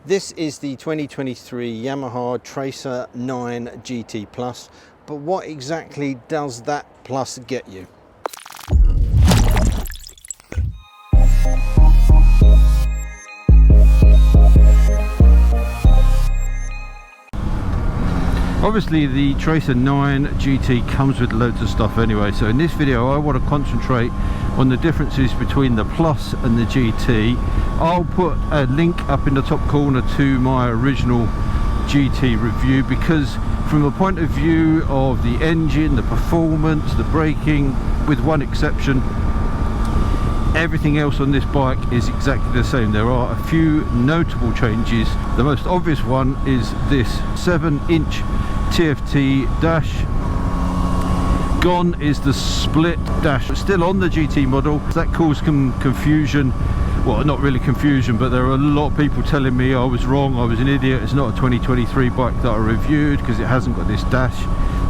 This is the 2023 Yamaha Tracer 9 GT Plus, but what exactly does that Plus get you? Obviously the Tracer 9 GT comes with loads of stuff anyway, so in this video I want to concentrate on the differences between the Plus and the GT. I'll put a link up in the top corner to my original GT review, because from the point of view of the engine, the performance, the braking, with one exception, everything else on this bike is exactly the same. There are a few notable changes. The most obvious one is this 7-inch TFT dash. Gone is the split dash, still on the GT model. That caused some confusion. Well, not really confusion, but there are a lot of people telling me I was wrong, I was an idiot. It's not a 2023 bike that I reviewed because it hasn't got this dash.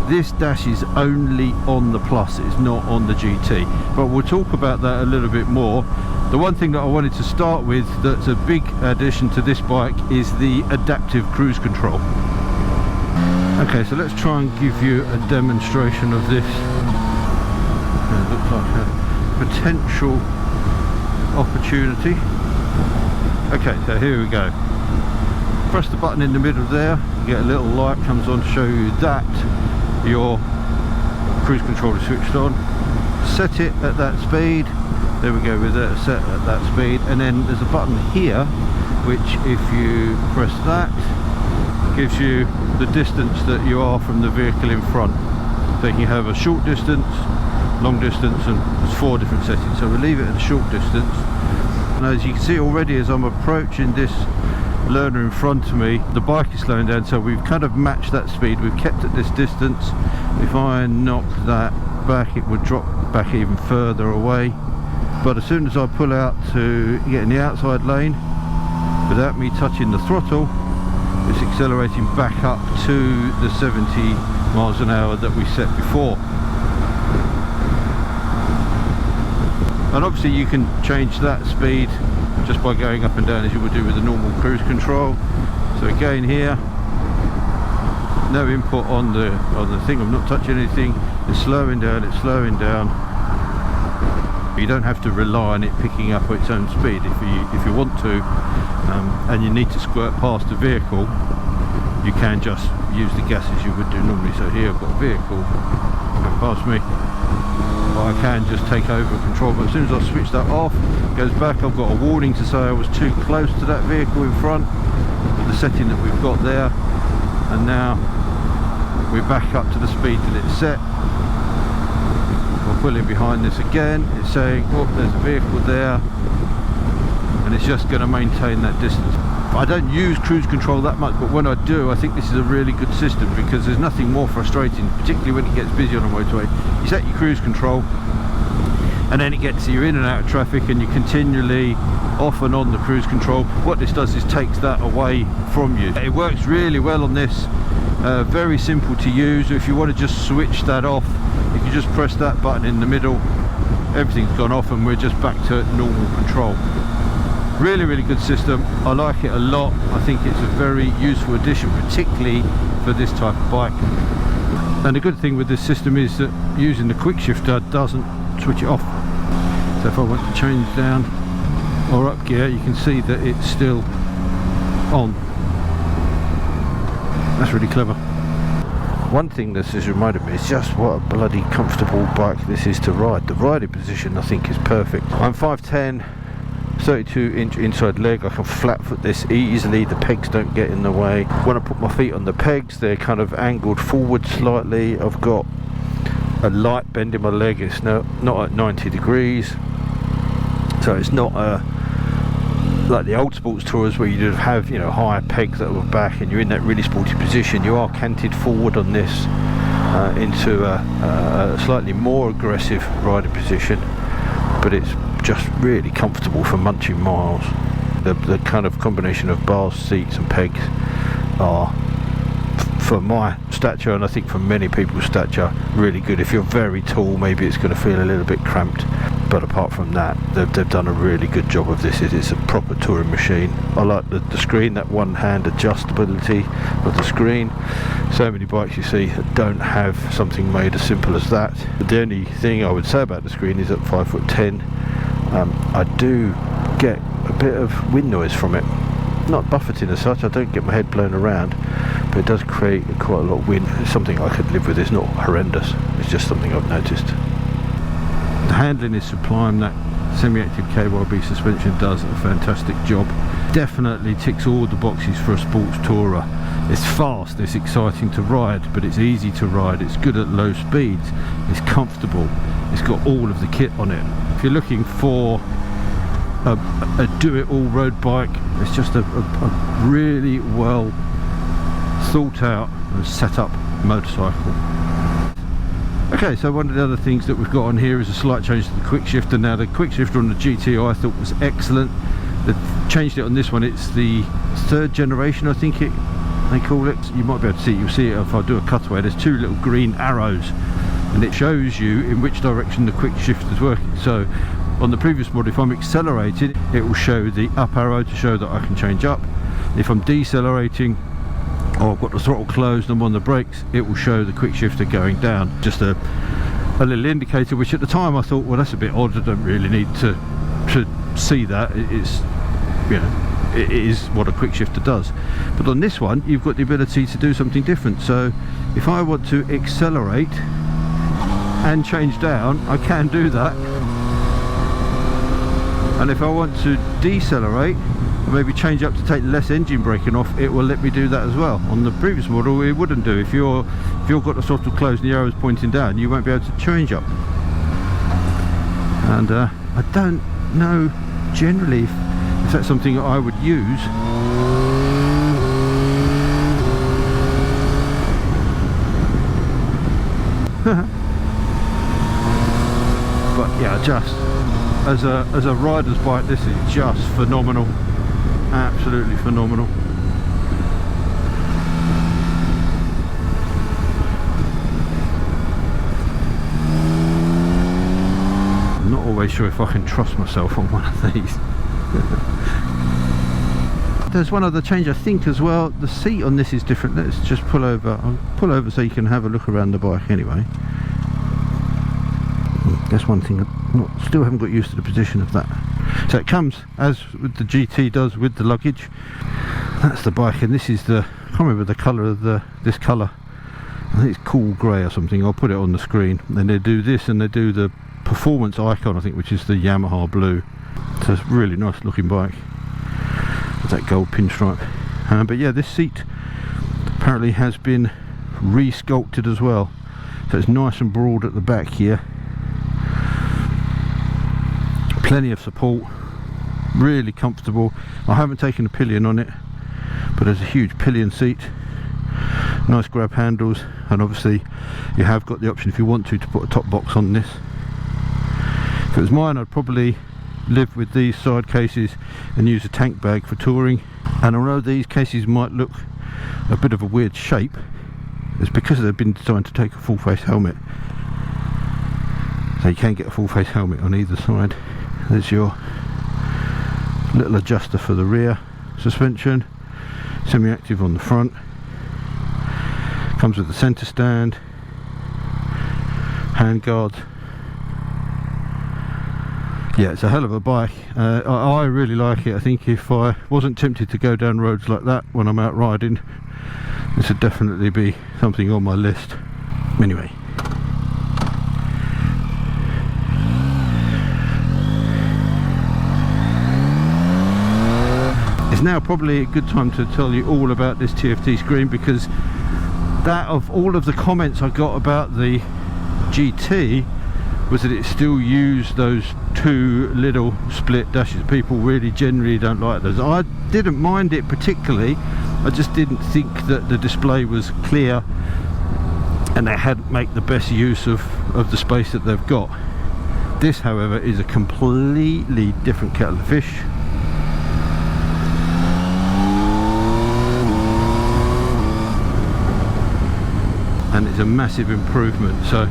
This dash is only on the Plus, it's not on the GT, but we'll talk about that a little bit more. The one thing that I wanted to start with that's a big addition to this bike is the adaptive cruise control. Okay, so let's try and give you a demonstration of this. It looks like a potential opportunity. Okay, so here we go. Press the button in the middle there, you get a little light comes on to show you that your cruise control is switched on. Set it at that speed. There we go, with it set at that speed, and then there's a button here which, if you press that, gives you the distance that you are from the vehicle in front. So you can have a short distance, long distance, and there's 4 different settings. So we'll leave it at a short distance, and as you can see already, as I'm approaching this learner in front of me, the bike is slowing down, so we've kind of matched that speed. We've kept at this distance. If I knock that back, it would drop back even further away, but as soon as I pull out to get in the outside lane without me touching the throttle, it's accelerating back up to the 70 miles an hour that we set before. And obviously you can change that speed just by going up and down as you would do with a normal cruise control. So again here, no input on the thing, I'm not touching anything, it's slowing down, it's slowing down. You don't have to rely on it picking up its own speed if you want to, and you need to squirt past the vehicle. You can just use the gas as you would do normally. So here I've got a vehicle going past me, I can just take over control, but as soon as I switch that off, it goes back. I've got a warning to say I was too close to that vehicle in front with the setting that we've got there, and now we're back up to the speed that it's set. I'll pull in behind this again, it's saying, oh, there's a vehicle there, and it's just going to maintain that distance. I don't use cruise control that much, but when I do, I think this is a really good system, because there's nothing more frustrating, particularly when it gets busy on a motorway. You set your cruise control, and then it gets you in and out of traffic, and you're continually off and on the cruise control. What this does is takes that away from you. It works really well on this, very simple to use. If you want to just switch that off, you can just press that button in the middle, everything's gone off, and we're just back to normal control. Really, really good system. I like it a lot. I think it's a very useful addition, particularly for this type of bike. And the good thing with this system is that using the Quickshifter doesn't switch it off. So if I want to change down or up gear, you can see that it's still on. That's really clever. One thing this has reminded me is just what a bloody comfortable bike this is to ride. The riding position, I think, is perfect. I'm 5'10", 32-inch inside leg. I can flat foot this easily, the pegs don't get in the way. When I put my feet on the pegs, they're kind of angled forward slightly. I've got a light bend in my leg, it's not at 90 degrees, so it's not like the old sports tours where you have, you know, higher pegs at the back and you're in that really sporty position. You are canted forward on this into a slightly more aggressive riding position, but it's just really comfortable for munching miles. The kind of combination of bars, seats and pegs are, for my stature, and I think for many people's stature, really good. If you're very tall, maybe it's going to feel a little bit cramped. But apart from that, they've done a really good job of this. It is a proper touring machine. I like the screen, that one hand adjustability of the screen. So many bikes you see that don't have something made as simple as that. But the only thing I would say about the screen is at 5'10", I do get a bit of wind noise from it. Not buffeting as such, I don't get my head blown around, but it does create quite a lot of wind. It's something I could live with. It's not horrendous, it's just something I've noticed. The handling is sublime. That semi-active KYB suspension does a fantastic job. Definitely ticks all the boxes for a sports tourer. It's fast, it's exciting to ride, but it's easy to ride, it's good at low speeds, it's comfortable, it's got all of the kit on it. If you're looking for a do-it-all road bike, it's just a really well thought out and set up motorcycle. Okay, so one of the other things that we've got on here is a slight change to the Quickshifter. Now the Quickshifter on the GT I thought was excellent. They've changed it on this one. It's the 3rd generation, I think they call it. You might be able to see it. You'll see it if I do a cutaway. There's 2 little green arrows and it shows you in which direction the Quickshifter is working. So on the previous model, if I'm accelerating, it will show the up arrow to show that I can change up. If I'm decelerating, or I've got the throttle closed and I'm on the brakes, it will show the Quickshifter going down. Just a little indicator, which at the time I thought, well, that's a bit odd. I don't really need to see that. It's, you know, it is what a Quickshifter does. But on this one, you've got the ability to do something different. So if I want to accelerate and change down, I can do that. And if I want to decelerate, maybe change up to take less engine braking off, it will let me do that as well. On the previous model it wouldn't do. If you've got the throttle closed and the arrows pointing down, you won't be able to change up. And I don't know generally if that's something I would use. But yeah, just as a rider's bike, this is just phenomenal. Absolutely phenomenal. I'm not always sure if I can trust myself on one of these. There's one other change I think as well. The seat on this is different. Let's just pull over. I'll pull over so you can have a look around the bike anyway. That's one thing. I still haven't got used to the position of that. So it comes as with the GT does with the luggage. That's the bike, and this is the, I can't remember the colour of this colour. I think it's cool grey or something. I'll put it on the screen. Then they do this, and they do the performance icon, I think, which is the Yamaha blue. So it's a really nice looking bike with that gold pinstripe. But yeah, this seat apparently has been re-sculpted as well. So it's nice and broad at the back here. Plenty of support, really comfortable. I haven't taken a pillion on it, but there's a huge pillion seat, nice grab handles, and obviously you have got the option, if you want to put a top box on this. If it was mine, I'd probably live with these side cases and use a tank bag for touring. And although these cases might look a bit of a weird shape, it's because they've been designed to take a full face helmet, so you can get a full face helmet on either side. There's your little adjuster for the rear suspension, semi-active on the front, comes with the centre stand, hand guards. Yeah, it's a hell of a bike. I really like it. I think if I wasn't tempted to go down roads like that when I'm out riding, this would definitely be something on my list. Anyway, it's now probably a good time to tell you all about this TFT screen, because that of all of the comments I got about the GT was that it still used those 2 little split dashes. People really generally don't like those. I didn't mind it particularly, I just didn't think that the display was clear and they hadn't made the best use of the space that they've got. This, however, is a completely different kettle of fish. And it's a massive improvement. So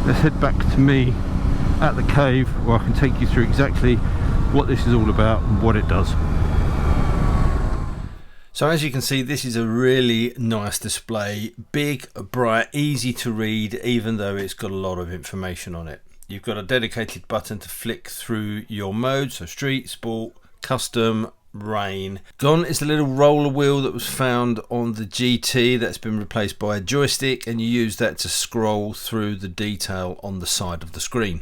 let's head back to me at the cave where I can take you through exactly what this is all about and what it does. So as you can see, this is a really nice display, big, bright, easy to read, even though it's got a lot of information on it. You've got a dedicated button to flick through your modes, so street, sport, custom, rain. Gone is the little roller wheel that was found on the GT that's been replaced by a joystick, and you use that to scroll through the detail on the side of the screen.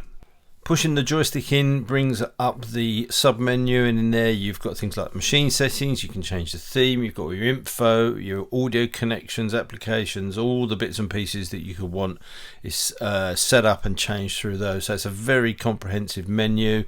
Pushing the joystick in brings up the sub menu, and in there you've got things like machine settings. You can change the theme, you've got your info, your audio connections, applications, all the bits and pieces that you could want is set up and changed through those. So it's a very comprehensive menu.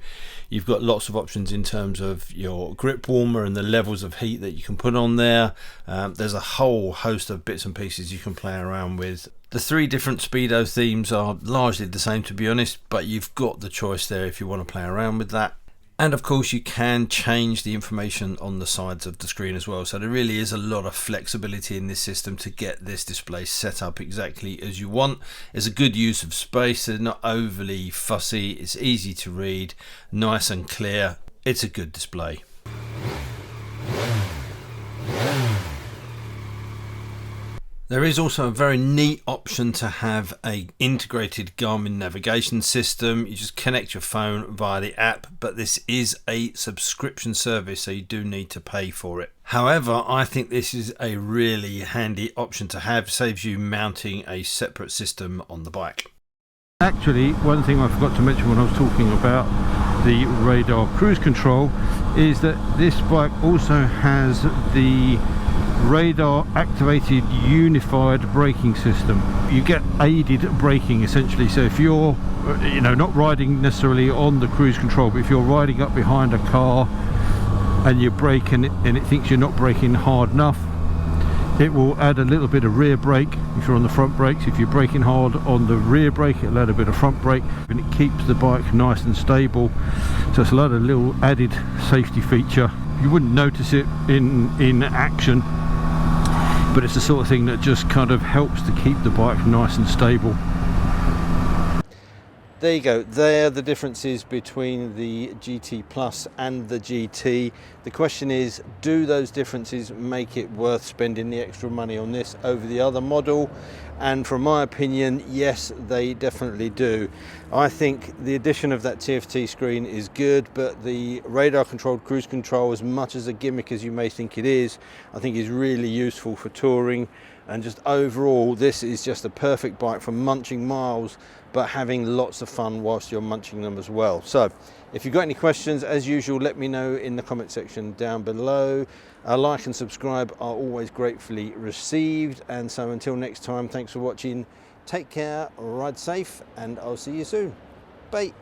You've got lots of options in terms of your grip warmer and the levels of heat that you can put on there. There's a whole host of bits and pieces you can play around with. The 3 different Speedo themes are largely the same, to be honest, but you've got the choice there if you want to play around with that. And of course you can change the information on the sides of the screen as well. So there really is a lot of flexibility in this system to get this display set up exactly as you want. It's a good use of space. They're not overly fussy. It's easy to read, nice and clear. It's a good display. There is also a very neat option to have an integrated Garmin navigation system. You just connect your phone via the app, but this is a subscription service, so you do need to pay for it. However, I think this is a really handy option to have. Saves you mounting a separate system on the bike. Actually, one thing I forgot to mention when I was talking about the radar cruise control is that this bike also has the radar activated unified braking system. You get aided braking essentially, so if you're not riding necessarily on the cruise control, but if you're riding up behind a car and you're braking and it thinks you're not braking hard enough, it will add a little bit of rear brake if you're on the front brakes. If you're braking hard on the rear brake, it'll add a bit of front brake, and it keeps the bike nice and stable. So it's a lot of little added safety feature. You wouldn't notice it in action, but it's the sort of thing that just kind of helps to keep the bike nice and stable. There you go, there are the differences between the GT Plus and the GT. The question is, do those differences make it worth spending the extra money on this over the other model? And from my opinion, yes, they definitely do. I think the addition of that TFT screen is good, but the radar controlled cruise control, as much as a gimmick as you may think it is, I think is really useful for touring. And just overall, this is just a perfect bike for munching miles, but having lots of fun whilst you're munching them as well. So if you've got any questions, as usual, let me know in the comment section down below. A like and subscribe are always gratefully received. And so until next time, thanks for watching. Take care, ride safe, and I'll see you soon. Bye.